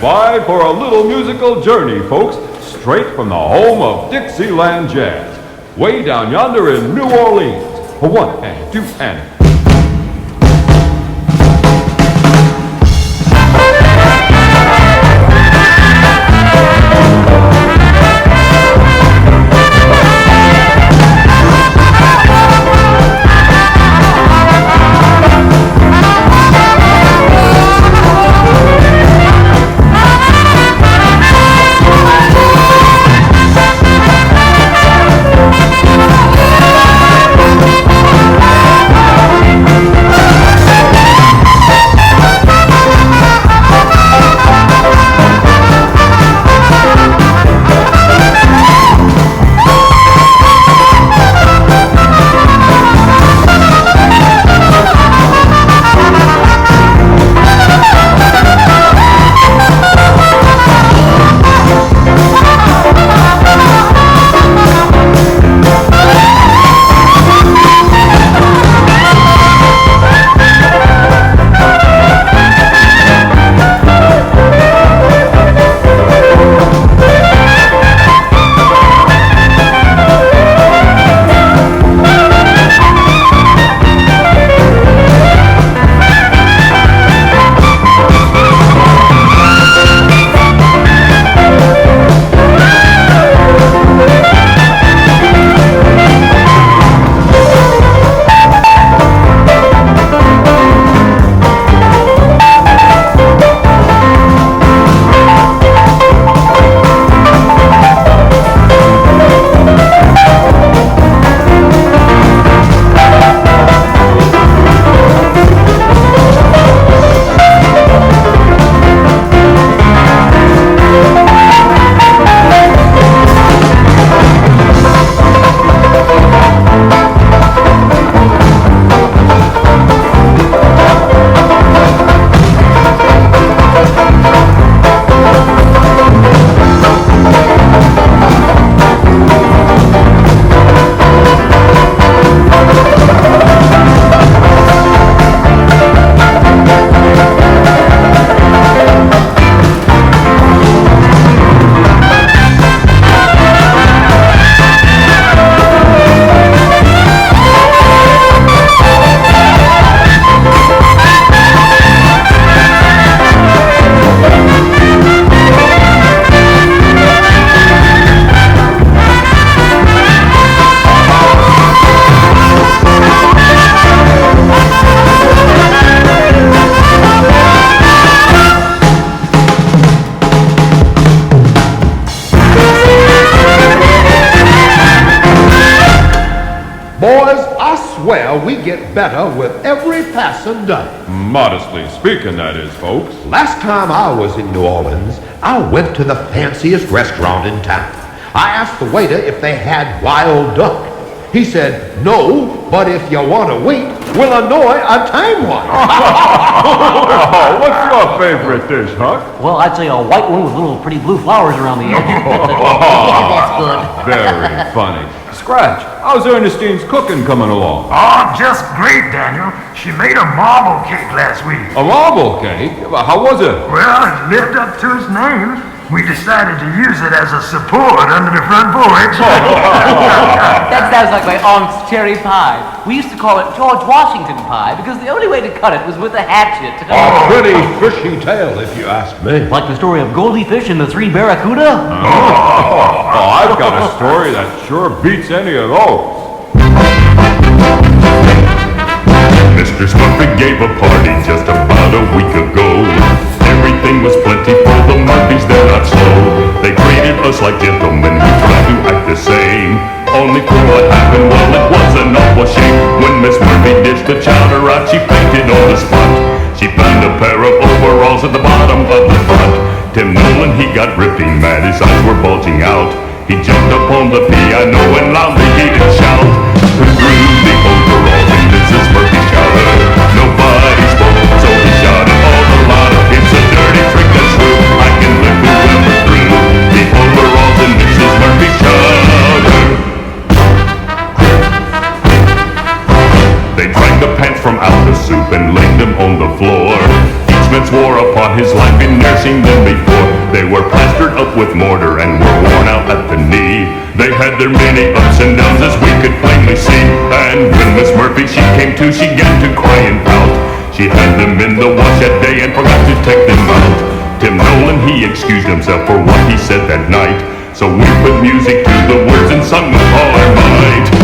by for a little musical journey, folks, straight from the home of Dixieland Jazz, way down yonder in New Orleans. For 1 and 2 and... We get better with every passing day. Modestly speaking, that is, folks. Last time I was in New Orleans, I went to the fanciest restaurant in town. I asked the waiter if they had wild duck. He said, no, but if you want to wait, we'll annoy a tame one. Oh, what's your favorite dish, Huck? Well, I'd say a white one with little pretty blue flowers around the edge. Oh, that's good. Very funny. Scratch, how's Ernestine's cooking coming along? Oh, just great, Daniel. She made a marble cake last week. A marble cake? How was it? Well, it lived up to its name. We decided to use it as a support under the front porch. That sounds like my aunt's cherry pie. We used to call it George Washington pie because the only way to cut it was with a hatchet. A pretty fishy tale, if you ask me. Like the story of Goldie Fish and the Three Barracuda? Oh, I've got a story that sure beats any of those. Mr. Smurfy gave a party just about a week ago. Everything was plenty for the Murphys, they're not slow. They treated us like gentlemen, we tried to act the same. Only for what happened, well, it was an awful shame. When Miss Murphy dished the chowder out, she fainted on the spot. She found a pair of overalls at the bottom of the front. Tim Nolan, he got ripping mad, his eyes were bulging out. He jumped upon the piano and loudly he did shout. Who threw the overalls in Mrs. Murphy's chowder? Nobody spoke, so he shouted all the louder. It's a dirty trick that's true, I can lick whoever threw the overalls in Mrs. Murphy's chowder. They dragged the pants from out the soup and laid them on the floor. Each man swore more upon his life in nursing than before. They were plastered up with mortar and were worn out at the knee. They had their many ups and downs as we could plainly see. And when Miss Murphy she came to, she began to cry and pout. She had them in the wash that day and forgot to take them out. Tim Nolan, he excused himself for what he said that night. So we put music to the words and sung with all our might.